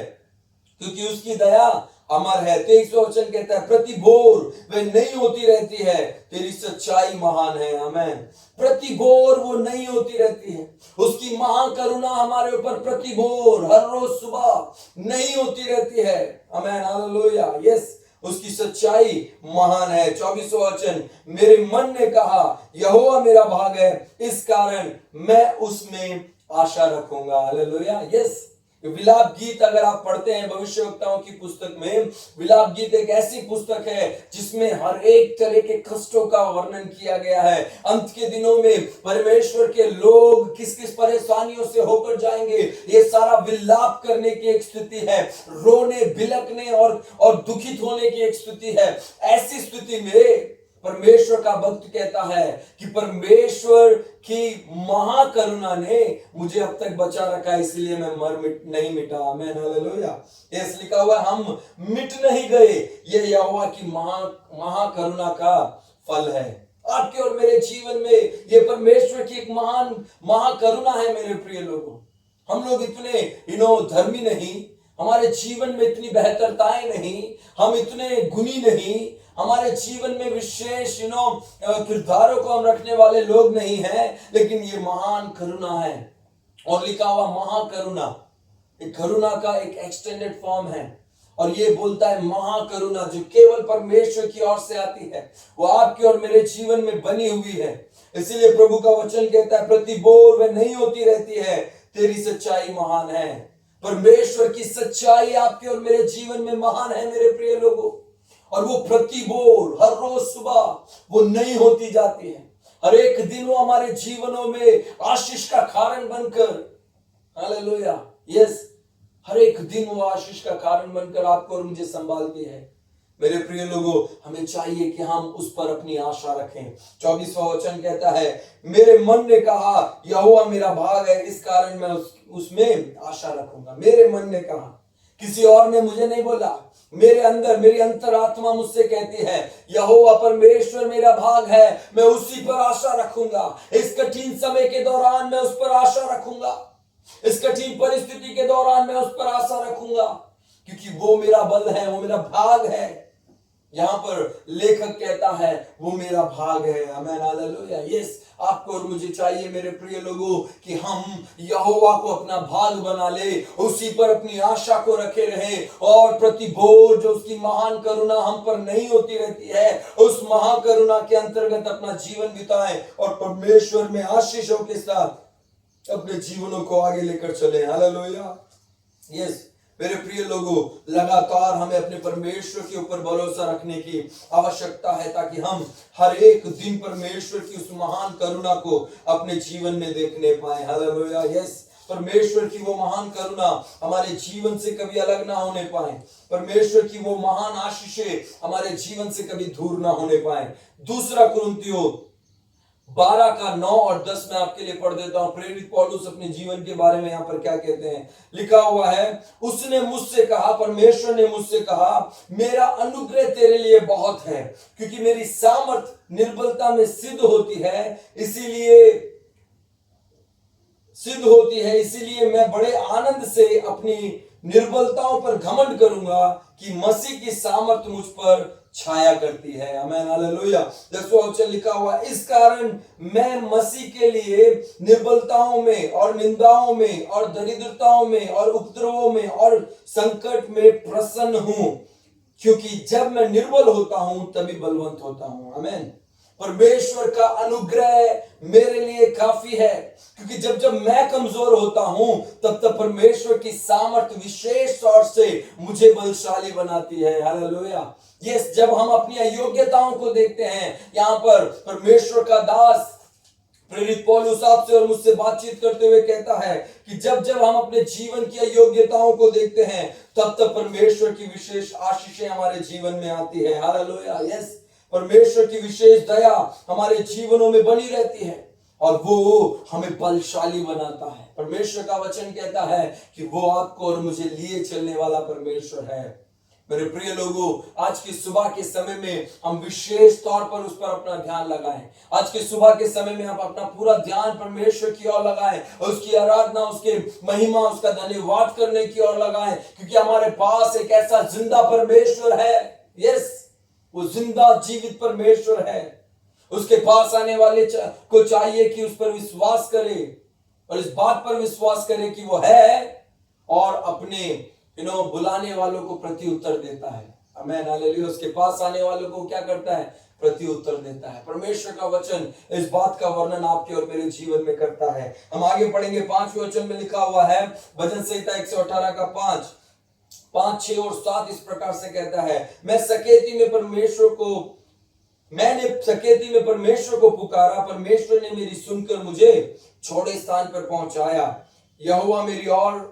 क्योंकि उसकी दया अमर है। 23वां वचन कहता है प्रति भोर वे नई होती रहती है, तेरी सच्चाई महान है। आमेन। प्रति भोर वो नई होती रहती है, उसकी महाकरुणा हमारे ऊपर प्रति भोर हर रोज सुबह नई होती रहती है। आमेन, हालेलुया। यस, उसकी सच्चाई महान है। 24वां वचन, मेरे मन ने कहा यहोवा मेरा भाग है, इस कारण मैं उसमें आशा रखूंगा। हालेलुया। यस, विलाप गीत अगर आप पढ़ते हैं भविष्यवक्ताओं की पुस्तक में, विलाप गीत एक ऐसी पुस्तक है जिसमें हर एक तरह के कष्टों का वर्णन किया गया है। अंत के दिनों में परमेश्वर के लोग किस किस परेशानियों से होकर जाएंगे, ये सारा विलाप करने की एक स्थिति है, रोने बिलकने और दुखित होने की एक स्थिति है। ऐसी स्थिति में परमेश्वर का भक्त कहता है कि परमेश्वर की महाकरुणा ने मुझे अब तक बचा रखा है, इसलिए मैं नहीं मिटा। आमीन, हालेलुया। यस, लिखा हुआ हम मिट नहीं गए, ये यहोवा की महाकरुणा का फल है। आपके और मेरे जीवन में ये परमेश्वर की एक महान महाकरुणा है। मेरे प्रिय लोगों, हम लोग इतने धर्मी नहीं, हमारे जीवन में इतनी बेहतरताएं नहीं, हम इतने गुणी नहीं, हमारे जीवन में विशेष किरदारों को हम रखने वाले लोग नहीं हैं, लेकिन ये महान करुणा है। और लिखा हुआ महाकरुणा एक करुणा का एक एक्सटेंडेड फॉर्म है, और ये बोलता है महाकरुणा जो केवल परमेश्वर की ओर से आती है, वो आपके और मेरे जीवन में बनी हुई है। इसीलिए प्रभु का वचन कहता है प्रति भोर वह नहीं होती रहती है, तेरी सच्चाई महान है। परमेश्वर की सच्चाई आपके और मेरे जीवन में महान है मेरे प्रिय लोगों, और वो प्रति भोर हर रोज सुबह वो नई होती जाती है। हर एक दिन वो हमारे जीवनों में आशीष का कारण बनकर, हालेलुया, यस, हर एक दिन वो आशीष का कारण बनकर आपको और मुझे संभालती है। मेरे प्रिय लोगों, हमें चाहिए कि हम उस पर अपनी आशा रखें। 24वां वचन कहता है मेरे मन ने कहा यहोवा मेरा भाग है, इस कारण मैं उसमें आशा रखूंगा। मेरे मन ने कहा, किसी और ने मुझे नहीं बोला, मेरे अंदर मेरी अंतरात्मा मुझसे कहती है यहोवा परमेश्वर मेरा भाग है, मैं उसी पर आशा रखूंगा। इस कठिन समय के दौरान मैं उस पर आशा रखूंगा, इस कठिन परिस्थिति के दौरान मैं उस पर आशा रखूंगा, क्योंकि वो मेरा बल है, वो मेरा भाग है। यहां पर लेखक कहता है वो मेरा भाग है। आमीन, हालेलुया। यस, आपको और मुझे चाहिए मेरे प्रिय लोगों कि हम यहोवा को अपना भाग बना ले, उसी पर अपनी आशा को रखे रहे, और प्रति भोर जो उसकी महान करुणा हम पर नहीं होती रहती है, उस महान करुणा के अंतर्गत अपना जीवन बिताएं और परमेश्वर में आशीषों के साथ अपने जीवनों को आगे लेकर चले। हालेलुया। यस, मेरे प्रिय लोगों, लगातार हमें अपने परमेश्वर के ऊपर भरोसा रखने की आवश्यकता है, ताकि हम हर एक दिन परमेश्वर की उस महान करुणा को अपने जीवन में देखने पाए। हालेलुया। यस, परमेश्वर की वो महान करुणा हमारे जीवन से कभी अलग ना होने पाए, परमेश्वर की वो महान आशीषें हमारे जीवन से कभी दूर ना होने पाए। दूसरा कुरिन्थियों 12 का 9 और 10 में आपके लिए पढ़ देता हूं। प्रेरित पौलुस अपने जीवन के बारे में यहां पर क्या कहते हैं, लिखा हुआ है उसने मुझसे कहा, परमेश्वर ने मुझसे कहा मेरा अनुग्रह तेरे लिए बहुत है, क्योंकि मेरी सामर्थ निर्बलता में सिद्ध होती है, इसीलिए मैं बड़े आनंद से अपनी निर्बलताओं पर घमंड करूंगा कि मसीह की सामर्थ मुझ पर छाया करती है। आमीन, हालेलुया। 10वां वचन लिखा हुआ, इस कारण मैं मसीह के लिए निर्बलताओं में और निंदाओं में और दरिद्रताओं में और उपद्रवों में और संकट में प्रसन्न हूं, क्योंकि जब मैं निर्बल होता हूं तभी बलवंत होता हूं। आमीन। परमेश्वर का अनुग्रह मेरे लिए काफी है, क्योंकि जब मैं कमजोर होता हूं तब परमेश्वर की सामर्थ विशेष तौर से मुझे बलशाली बनाती है। हालेलुया। यस, जब हम अपनी अयोग्यताओं को देखते हैं, यहां पर परमेश्वर का दास प्रेरित पौलुस आपसे और मुझसे बातचीत करते हुए कहता है कि जब हम अपने जीवन की अयोग्यताओं को देखते हैं तब परमेश्वर की विशेष आशीषें हमारे जीवन में आती है। हालेलुया। यस, परमेश्वर की विशेष दया हमारे जीवनों में बनी रहती है और वो हमें बलशाली बनाता है। परमेश्वर का वचन कहता है कि वो आपको और मुझे लिए चलने वाला परमेश्वर है। मेरे प्रिय लोगों, आज की सुबह के समय में हम विशेष तौर पर उस पर अपना ध्यान लगाएं। आज के सुबह के समय में हम अपना पूरा ध्यान परमेश्वर की ओर लगाएं, उसकी आराधना, उसके महिमा, उसका धन्यवाद करने की ओर लगाएं, क्योंकि हमारे पास एक ऐसा जिंदा परमेश्वर है। यस, वो जिंदा जीवित परमेश्वर है। उसके पास आने वाले को चाहिए कि उस पर विश्वास करे और इस बात पर विश्वास करे कि वो है और अपने बुलाने वालों को प्रति उत्तर देता है। आमीन, हालेलुया। उसके पास आने वालों को क्या करता है? प्रति उत्तर देता है। परमेश्वर का वचन इस बात का वर्णन आपके और मेरे जीवन में करता है। हम आगे पढ़ेंगे, 5वें वचन में लिखा हुआ है, भजन संहिता 118 का 5, 6 और 7 इस प्रकार से कहता है, मैंने सकेती में परमेश्वर को पुकारा, परमेश्वर ने मेरी सुनकर मुझे छोड़े स्थान पर पहुंचाया। यहोवा मेरी ओर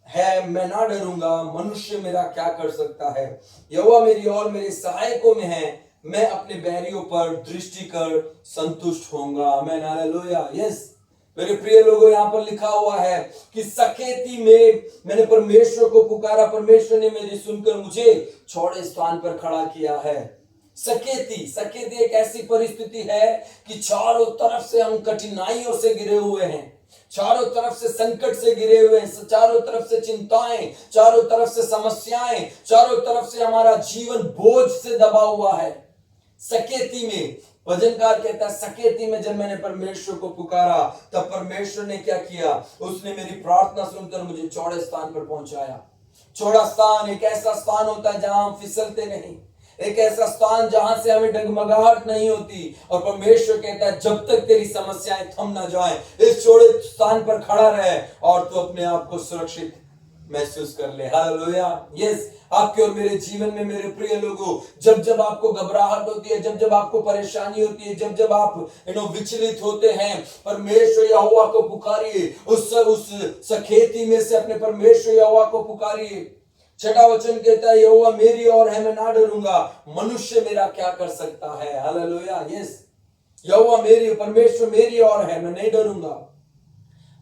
है, मैं ना डरूंगा, मनुष्य मेरा क्या कर सकता है। यहोवा मेरी ओर मेरे सहायकों में है, मैं अपने बैरियों पर दृष्टि कर संतुष्ट होऊंगा। आमीन, हालेलुया। यस, मेरे प्रिय लोगों, यहाँ पर लिखा हुआ है कि सकेती में मैंने परमेश्वर को पुकारा, परमेश्वर ने मेरी सुनकर मुझे छोड़े स्थान पर खड़ा किया है। सकेती एक ऐसी परिस्थिति है कि चारों तरफ से हम कठिनाइयों से घिरे हुए हैं, चारों तरफ से संकट से घिरे हुए हैं, चारों तरफ से चिंताएं, चारों तरफ से समस्याएं, चारों तरफ से हमारा जीवन बोझ से दबा हुआ है। सकेती में भजनकार कहता है, सकेती में जब मैंने परमेश्वर को पुकारा तब परमेश्वर ने क्या किया? उसने मेरी प्रार्थना सुनकर मुझे चौड़े स्थान पर पहुंचाया। चौड़ा स्थान एक ऐसा स्थान होता है जहां हम फिसलते नहीं, एक ऐसा स्थान जहां से हमें डगमगाहट नहीं होती। और परमेश्वर कहता है, जब तक तेरी समस्याएं थम ना जाएं, इस चौड़े स्थान पर खड़ा रहे और तू अपने आप को सुरक्षित महसूस कर ले। हालेलुया। यस, आपके और मेरे जीवन में मेरे प्रिय लोगों, जब जब आपको घबराहट होती है, जब जब आपको परेशानी होती है, जब जब आप विचलित होते हैं, परमेश्वर यहोवा को पुकारिए। उस सखेती में से अपने परमेश्वर यहोवा को पुकारिए। 6वां वचन कहता है, यहोवा मेरी ओर है, मैं ना डरूंगा, मनुष्य मेरा क्या कर सकता है। हालेलुया। यस, यहोवा परमेश्वर मेरी ओर है, मैं नहीं डरूंगा।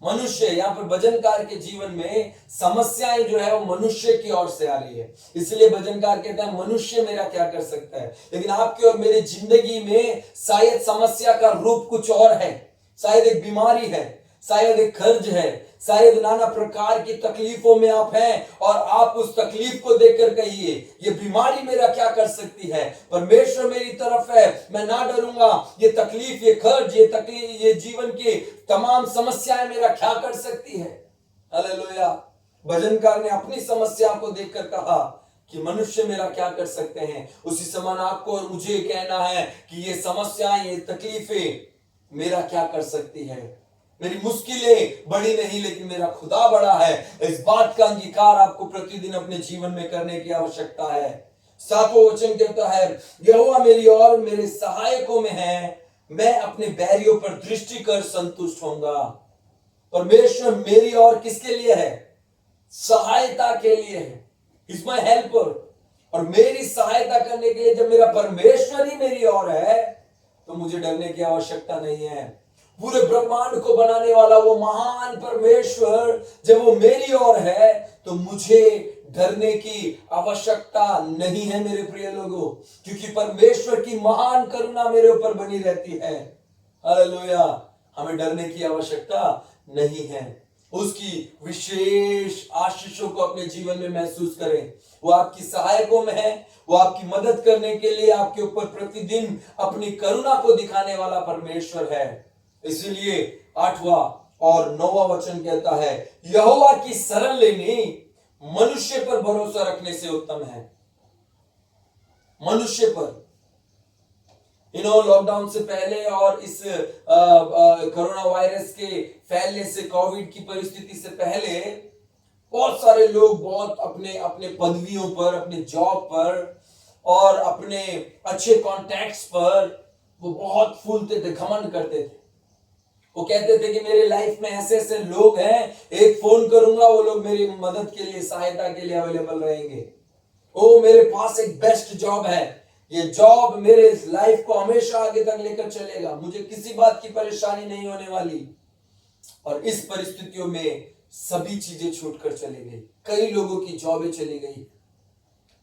मनुष्य, यहाँ पर भजनकार के जीवन में समस्याएं जो है वो मनुष्य की ओर से आ रही है, इसलिए भजनकार कहता है, मनुष्य मेरा क्या कर सकता है। लेकिन आपके और मेरी जिंदगी में शायद समस्या का रूप कुछ और है, शायद एक बीमारी है, शायद एक कर्ज है, शायद नाना प्रकार की तकलीफों में आप हैं और आप उस तकलीफ को देखकर कहिए, ये बीमारी मेरा क्या कर सकती है, परमेश्वर मेरी तरफ है, मैं ना डरूंगा। ये तकलीफ, ये कर्ज, ये जीवन की तमाम समस्याएं मेरा क्या कर सकती है। हालेलुया। भजनकार ने अपनी समस्या को देखकर कहा कि मनुष्य मेरा क्या कर सकते हैं। उसी समान आपको और मुझे कहना है कि ये समस्याएं, ये तकलीफें मेरा क्या कर सकती है। मेरी मुश्किलें बड़ी नहीं, लेकिन मेरा खुदा बड़ा है। इस बात का अंगीकार आपको प्रतिदिन अपने जीवन में करने की आवश्यकता है। 7वां वचन कहता है, यहोवा मेरी ओर मेरे सहायकों में है, मैं अपने बैरियों पर दृष्टि कर संतुष्ट होऊंगा। परमेश्वर मेरी ओर किसके लिए है? सहायता के लिए है। Is my helper. और मेरी सहायता करने के लिए जब मेरा परमेश्वर ही मेरी ओर है तो मुझे डरने की आवश्यकता नहीं है। पूरे ब्रह्मांड को बनाने वाला वो महान परमेश्वर जब वो मेरी ओर है तो मुझे डरने की आवश्यकता नहीं है मेरे प्रिय लोगों, क्योंकि परमेश्वर की महान करुणा मेरे ऊपर बनी रहती है। हालेलुया। हमें डरने की आवश्यकता नहीं है। उसकी विशेष आशीषों को अपने जीवन में महसूस करें। वो आपकी सहायकों में है, वो आपकी मदद करने के लिए आपके ऊपर प्रतिदिन अपनी करुणा को दिखाने वाला परमेश्वर है। इसलिए 8वां और 9वां वचन कहता है, यहोवा की शरण लेनी मनुष्य पर भरोसा रखने से उत्तम है। मनुष्य पर, लॉकडाउन से पहले और इस कोरोना वायरस के फैलने से, कोविड की परिस्थिति से पहले बहुत सारे लोग बहुत अपने अपने पदवियों पर, अपने जॉब पर और अपने अच्छे कॉन्टैक्ट्स पर वो बहुत फूलते थे, घमंड करते थे। वो कहते थे कि मेरे लाइफ में ऐसे ऐसे लोग हैं, एक फोन करूंगा वो लोग मेरी मदद के लिए, सहायता के लिए अवेलेबल रहेंगे। ओ मेरे पास एक बेस्ट जॉब है, ये जॉब मेरे लाइफ को हमेशा आगे तक लेकर चलेगा, मुझे किसी बात की परेशानी नहीं होने वाली। और इस परिस्थितियों में सभी चीजें छूट कर चली गई। कई लोगों की जॉबें चली गई,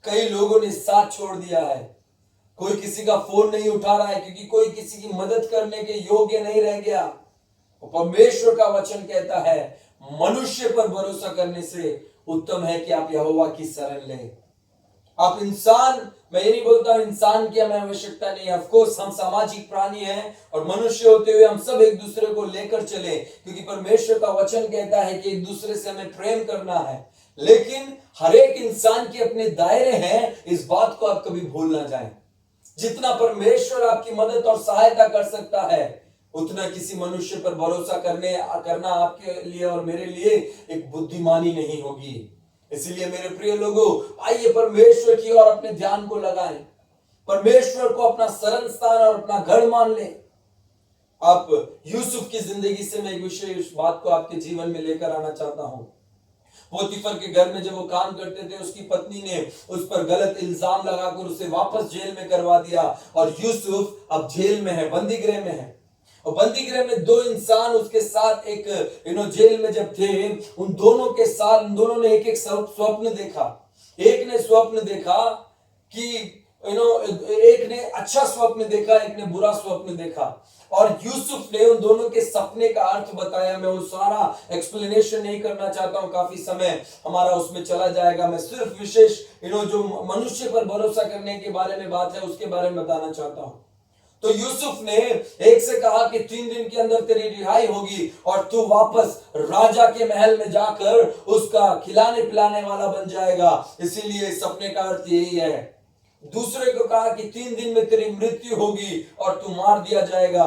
कई लोगों ने साथ छोड़ दिया है, कोई किसी का फोन नहीं उठा रहा है क्योंकि कोई किसी की मदद करने के योग्य नहीं रह गया। परमेश्वर का वचन कहता है मनुष्य पर भरोसा करने से उत्तम है कि आप यहोवा की शरण लें। आप इंसान, मैं ये नहीं बोलता इंसान की हमें आवश्यकता नहीं है, ऑफ कोर्स हम सामाजिक प्राणी हैं और मनुष्य होते हुए हम सब एक दूसरे को लेकर चले, क्योंकि परमेश्वर का वचन कहता है कि एक दूसरे से हमें प्रेम करना है। लेकिन हर एक इंसान के अपने दायरे हैं, इस बात को आप कभी भूल ना जाएं। जितना परमेश्वर आपकी मदद और सहायता कर सकता है, उतना किसी मनुष्य पर भरोसा करना आपके लिए और मेरे लिए एक बुद्धिमानी नहीं होगी। इसलिए मेरे प्रिय लोगों, आइए परमेश्वर की ओर अपने ध्यान को लगाएं, परमेश्वर को अपना शरण स्थान और अपना घर मान लें। आप यूसुफ की जिंदगी से मैं एक विशेष बात को आपके जीवन में लेकर आना चाहता हूं। पोतीफर के घर में जब वो काम करते थे, उसकी पत्नी ने उस पर गलत इल्जाम लगाकर उसे वापस जेल में करवा दिया और यूसुफ अब जेल में है, बंदी गृह में है। और बंदी गृह में दो इंसान उसके साथ एक जेल में जब थे, उन दोनों ने एक एक स्वप्न देखा। एक ने स्वप्न देखा कि एक ने अच्छा स्वप्न देखा, एक ने बुरा स्वप्न देखा, और यूसुफ ने उन दोनों के सपने का अर्थ बताया। मैं वो सारा एक्सप्लेनेशन नहीं करना चाहता हूं, काफी समय हमारा उसमें चला जाएगा। मैं सिर्फ विशेष जो मनुष्य पर भरोसा करने के बारे में बात है उसके बारे में बताना चाहता हूं। तो यूसुफ ने एक से कहा कि 3 दिन के अंदर तेरी रिहाई होगी और तू वापस राजा के महल में जाकर उसका खिलाने पिलाने वाला बन जाएगा। इसीलिए सपने का अर्थ यही है। दूसरे को कहा कि 3 दिन में तेरी मृत्यु होगी और तू मार दिया जाएगा।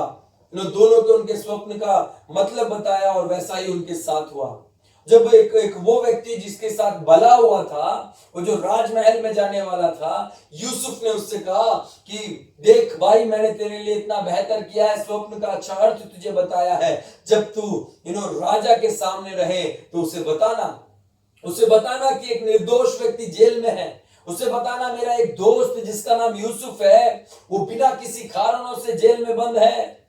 दोनों को उनके स्वप्न का मतलब बताया और वैसा ही उनके साथ हुआ। जब एक वो व्यक्ति जिसके साथ भला हुआ था, वो जो राजमहल में जाने वाला था, यूसुफ ने उससे कहा कि देख भाई, मैंने तेरे लिए इतना बेहतर किया है, स्वप्न का अच्छा अर्थ तुझे बताया है। जब तू राजा के सामने रहे तो उसे बताना कि एक निर्दोष व्यक्ति जेल में है। उसे बताना मेरा एक दोस्त जिसका नाम यूसुफ है, वो बिना किसी कारणों से जेल में बंद है।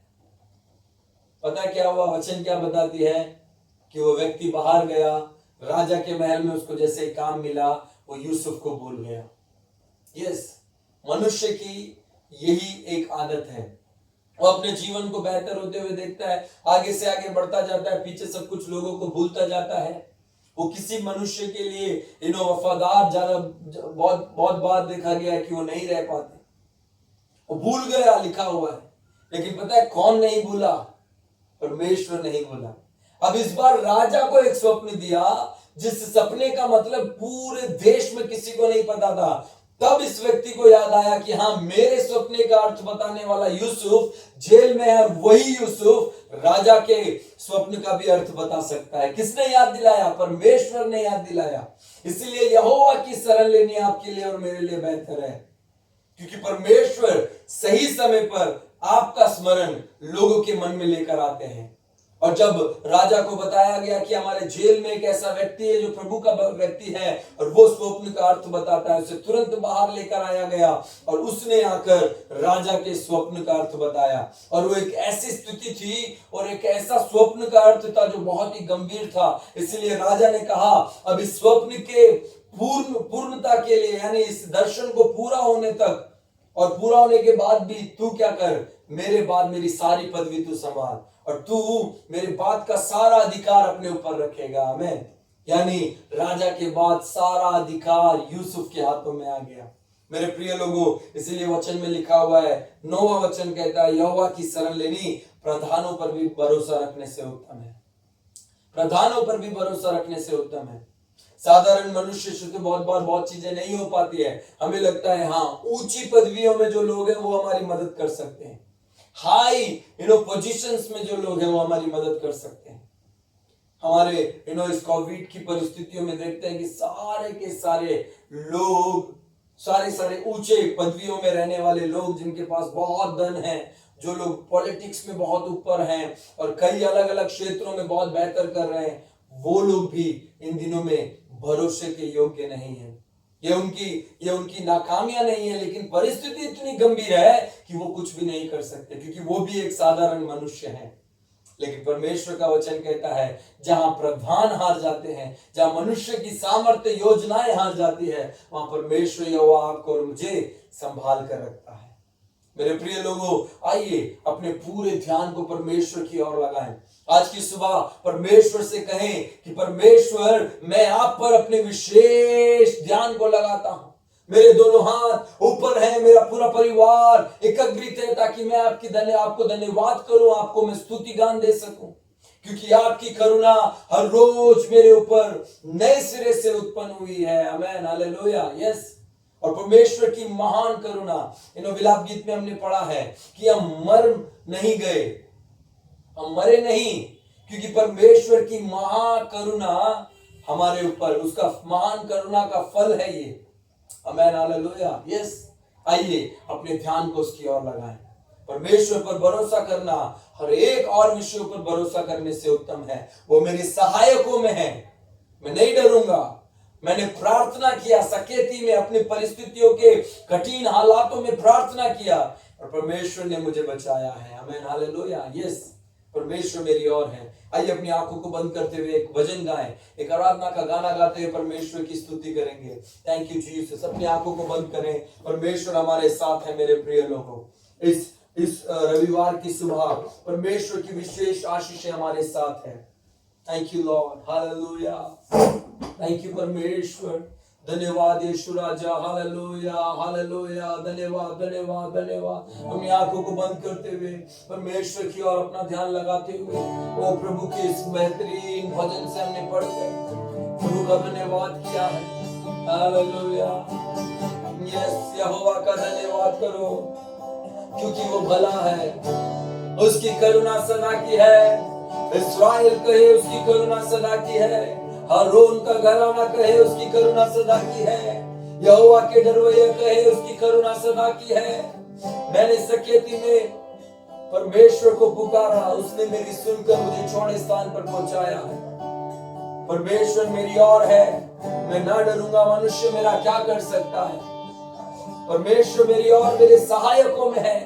पता क्या हुआ? वचन क्या बताती है कि वो व्यक्ति बाहर गया, राजा के महल में उसको जैसे काम मिला, वो यूसुफ को भूल गया। यस, मनुष्य की यही एक आदत है। वो अपने जीवन को बेहतर होते हुए देखता है, आगे से आगे बढ़ता जाता है, पीछे सब कुछ लोगों को भूलता जाता है। वो किसी मनुष्य के लिए वफादार ज्यादा बहुत बार देखा गया है कि वो नहीं रह पाते। वो भूल गया लिखा हुआ है, लेकिन पता है कौन नहीं भूला? परमेश्वर नहीं भूला। अब इस बार राजा को एक स्वप्न दिया, जिस सपने का मतलब पूरे देश में किसी को नहीं पता था। तब इस व्यक्ति को याद आया कि हाँ, मेरे सपने का अर्थ बताने वाला यूसुफ जेल में है और वही यूसुफ राजा के स्वप्न का भी अर्थ बता सकता है। किसने याद दिलाया? परमेश्वर ने याद दिलाया। इसलिए यहोवा की शरण लेनी आपके लिए और मेरे लिए बेहतर है, क्योंकि परमेश्वर सही समय पर आपका स्मरण लोगों के मन में लेकर आते हैं। और जब राजा को बताया गया कि हमारे जेल में एक ऐसा व्यक्ति है जो प्रभु का व्यक्ति है और वो स्वप्न का अर्थ बताता है, उसे तुरंत बाहर लेकर आया गया और उसने आकर राजा के स्वप्न का अर्थ बताया। और वो एक ऐसी स्थिति थी और एक ऐसा स्वप्न का अर्थ था जो बहुत ही गंभीर था। इसलिए राजा ने कहा, अब इस स्वप्न के पूर्णता के लिए, यानी इस दर्शन को पूरा होने तक और पूरा होने के बाद भी तू क्या कर, मेरे बाद मेरी सारी पदवी तू संभाल और तू मेरे बाद का सारा अधिकार अपने ऊपर रखेगा। आमीन। यानी राजा के बाद सारा अधिकार यूसुफ के हाथों में आ गया। मेरे प्रिय लोगों, इसलिए वचन में लिखा हुआ है, 9वां वचन कहता है, यहोवा की शरण लेनी प्रधानों पर भी भरोसा रखने से उत्तम है। प्रधानों पर भी भरोसा रखने से उत्तम है। साधारण मनुष्य से तो बहुत बार बहुत चीजें नहीं हो पाती है। हमें लगता है हाँ, ऊंची पदवियों में जो लोग हैं वो हमारी मदद कर सकते हैं, हाई पोजीशंस में जो लोग हैं वो हमारी मदद कर सकते हैं। हमारे इस कोविड की परिस्थितियों में देखते हैं कि सारे के सारे लोग, सारे ऊंचे पदवियों में रहने वाले लोग, जिनके पास बहुत धन है, जो लोग पॉलिटिक्स में बहुत ऊपर हैं और कई अलग अलग क्षेत्रों में बहुत बेहतर कर रहे हैं, वो लोग भी इन दिनों में भरोसे के योग्य नहीं है। ये उनकी नाकामियां नहीं है, लेकिन परिस्थिति इतनी गंभीर है कि वो कुछ भी नहीं कर सकते, क्योंकि वो भी एक साधारण मनुष्य है। लेकिन परमेश्वर का वचन कहता है जहां प्रधान हार जाते हैं, जहां मनुष्य की सामर्थ्य योजनाएं हार जाती है, वहां परमेश्वर यहोवा आपको और मुझे संभाल कर रखता है। मेरे प्रिय लोगों, आइए अपने पूरे ध्यान को परमेश्वर की ओर लगाएं। आज की सुबह परमेश्वर से कहें कि परमेश्वर, मैं आप पर अपने विशेष ध्यान को लगाता हूं। मेरे दोनों हाथ ऊपर हैं, मेरा पूरा परिवार एकत्रित है ताकि मैं आपको धन्यवाद करूं, आपको मैं स्तुति गान दे सकूं, क्योंकि आपकी करुणा हर रोज मेरे ऊपर नए सिरे से उत्पन्न हुई है। आमेन, हालेलुया, यस। और परमेश्वर की महान करुणा, विलाप गीत में हमने पढ़ा है कि हम मर नहीं गए, हम मरे नहीं, क्योंकि परमेश्वर की महान करुणा हमारे ऊपर, उसका महान करुणा का फल है ये। आमेन, हालेलुया, यस। आइए अपने ध्यान को उसकी ओर लगाएं। परमेश्वर पर भरोसा करना हर एक और विषयों पर भरोसा करने से उत्तम है। वो मेरे सहायकों में है, मैं नहीं डरूंगा। मैंने प्रार्थना किया सकेती में, अपनी परिस्थितियों के कठिन हालातों में प्रार्थना किया और परमेश्वर ने मुझे बचाया है। आमेन, हालेलुया, यस। परमेश्वर मेरी ओर है। आइए अपनी आंखों को बंद करते हुए एक भजन गाएं, एक आराधना का गाना गाते हुए परमेश्वर की स्तुति करेंगे। Thank you Jesus. अपनी आंखों को बंद करें। परमेश्वर हमारे साथ है। मेरे प्रिय लोगों, इस रविवार की सुबह परमेश्वर की विशेष आशीष हमारे साथ है। Thank you lord, hallelujah. Thank you परमेश्वर, धन्यवाद यीशु राजा, हालेलुया, हालेलुया, धन्यवाद, धन्यवाद, धन्यवाद। अपनी आंखों को बंद करते हुए परमेश्वर की ओर अपना ध्यान लगाते हुए, ओ प्रभु के इस बेहतरीन भजन से हमने पढ़कर प्रभु का धन्यवाद किया है। Hallelujah, yes. यहोवा का धन्यवाद करो क्योंकि वो भला है, उसकी करुणा सदा की है। इस्राएल कहे उसकी करुणा सदा की है, हारून का घराना कहे उसकी करुणा सदा की है, यहोवा के डरवैया कहे उसकी करुणा सदा की है। मैंने सकेती में परमेश्वर को पुकारा, उसने मेरी सुनकर मुझे छोड़े स्थान पर पहुंचाया है। परमेश्वर मेरी ओर है, मैं ना डरूंगा, मनुष्य मेरा क्या कर सकता है। परमेश्वर मेरी ओर मेरे सहायकों में है।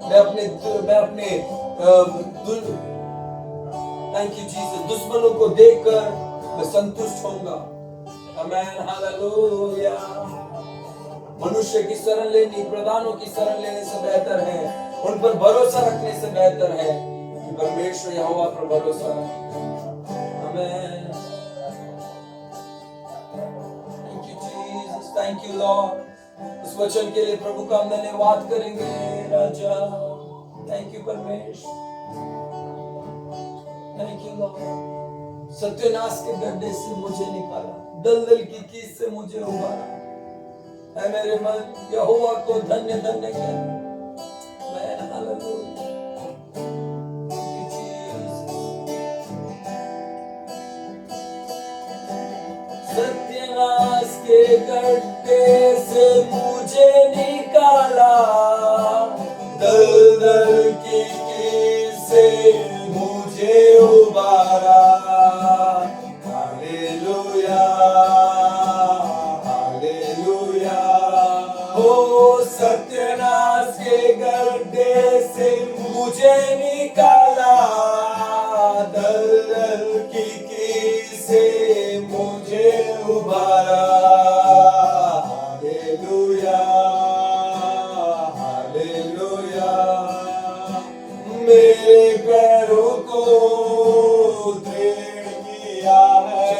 मैं अपने थैंक यू जीसस, दुश्मनों को देखकर मैं संतुष्ट होऊंगा। आमेन, हालेलुया। मनुष्य की शरण लेनी प्रधानों की शरण लेने से बेहतर है, उन पर भरोसा रखने से बेहतर है कि परमेश्वर यहोवा पर भरोसा रखें। Amen. Thank you Jesus, thank you lord. उस वचन के लिए प्रभु का हम धन्यवाद करेंगे राजा। थैंक यू परमेश्वर, थैंक यू लॉर्ड। सत्यानाश के गड्ढे से मुझे निकाला, दलदल की कीच से मुझे उबारा है। मेरे मन यहोवा को धन्य धन्य कर। मैं हालेलुया, सत्यानाश के गड्ढे से मुझे निकाला, दलदल की कीच से मुझे उबारा। Hallelujah, hallelujah. ओ सत्यानाश के गड्ढे से मुझे निकाला, दलदल की कीच से मुझे उबारा। Hallelujah, hallelujah. मेरे पैरों को दृढ़ किया है,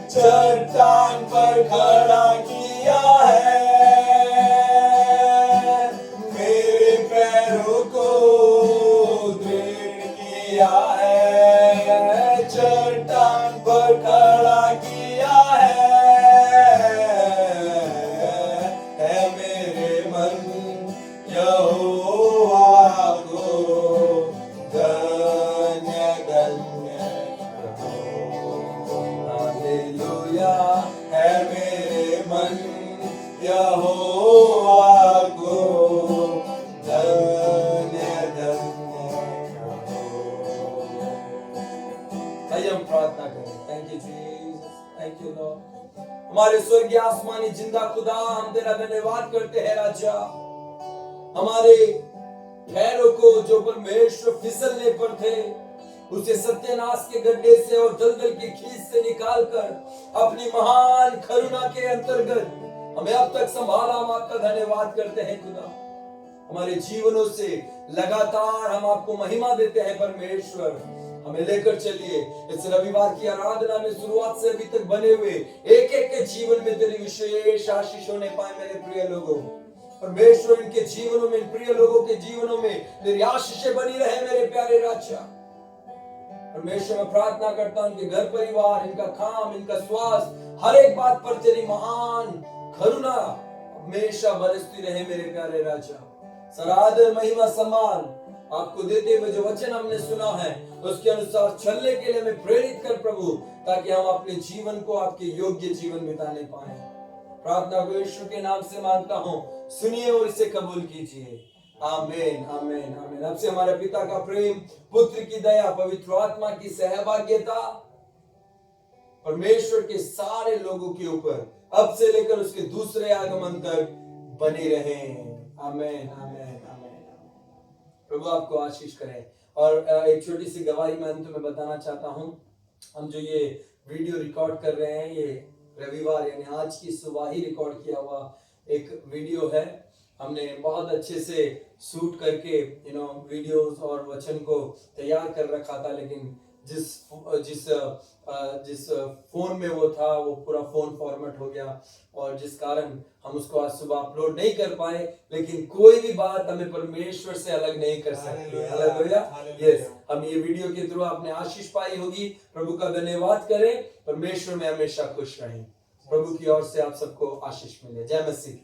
चट्टान पर खड़ा किया है। मेरे पैरों को दृढ़ किया है, चट्टान पर खड़ा किया है मेरे मन यहोवा को धन्य धन्य करो। हालेलुया, है मेरे मन यहोवा को धन्य धन्य करो। आइए हम प्रार्थना करें। Thank you Jesus, thank you Lord. हमारे स्वर्गीय आसमानी जिंदा खुदा, हम तेरा धन्यवाद करते हैं राजा। हमारे पैरों को जो परमेश्वर फिसलने पर थे उसे सत्यानाश के गड्ढे से और दलदल की खींच से निकालकर अपनी महान करुणा के अंतर्गत हमें अब तक संभाला। हम आपका धन्यवाद करते हैं खुदा। हमारे जीवनों से लगातार हम आपको महिमा देते हैं परमेश्वर। हमें लेकर चलिए इस रविवार की आराधना में शुरुआत से अभी तक बने हुए एक एक के जीवन में तेरी विशेष आशीष होने पाए मेरे प्रिय लोगों। परमेश्वर इनके जीवनों में, इन प्रिय लोगों के जीवनों में तेरी आशीषें बनी रहे मेरे प्यारे राजा। परमेश्वर मैं प्रार्थना करता हूं इनके घर परिवार, इनका काम, इनका स्वास्थ्य, हर एक बात पर तेरी महान करुणा हमेशा बरसती रहे मेरे प्यारे राजा। सरादर महिमा सम्मान आपको देते हुए जो वचन हमने सुना है उसके अनुसार चलने के लिए हमें प्रेरित कर प्रभु, ताकि हम अपने जीवन को आपके योग्य जीवन बिताने पाए। प्रार्थना को यीशु के नाम से मांगता हूँ, सुनिए और इसे कबूल कीजिए। आमीन आमीन आमीन। अब से हमारे पिता का प्रेम, पुत्र की दया, पवित्र आत्मा की सहभागिता परमेश्वर के सारे लोगों के ऊपर अब से लेकर उसके दूसरे आगमन तक बनी रहे। आमीन आमीन आमीन। प्रभु आपको आशीष करे। और एक छोटी सी गवाही मैं अंत में बताना चाहता हूँ। हम जो ये वीडियो रिकॉर्ड कर रहे हैं, ये रविवार यानी आज की सुबह ही रिकॉर्ड किया हुआ एक वीडियो है। हमने बहुत अच्छे से शूट करके वीडियोस और वचन को तैयार कर रखा था, लेकिन जिस फोन में वो था वो पूरा फोन फॉर्मेट हो गया और जिस कारण हम उसको आज सुबह अपलोड नहीं कर पाए। लेकिन कोई भी बात हमें परमेश्वर से अलग नहीं कर सकती। हालेलुया। यस, हम ये वीडियो के थ्रू आपने आशीष पाई होगी। प्रभु का धन्यवाद करें। परमेश्वर में हमेशा खुश रहें। प्रभु की ओर से आप सबको आशीष मिले। जय मसीह।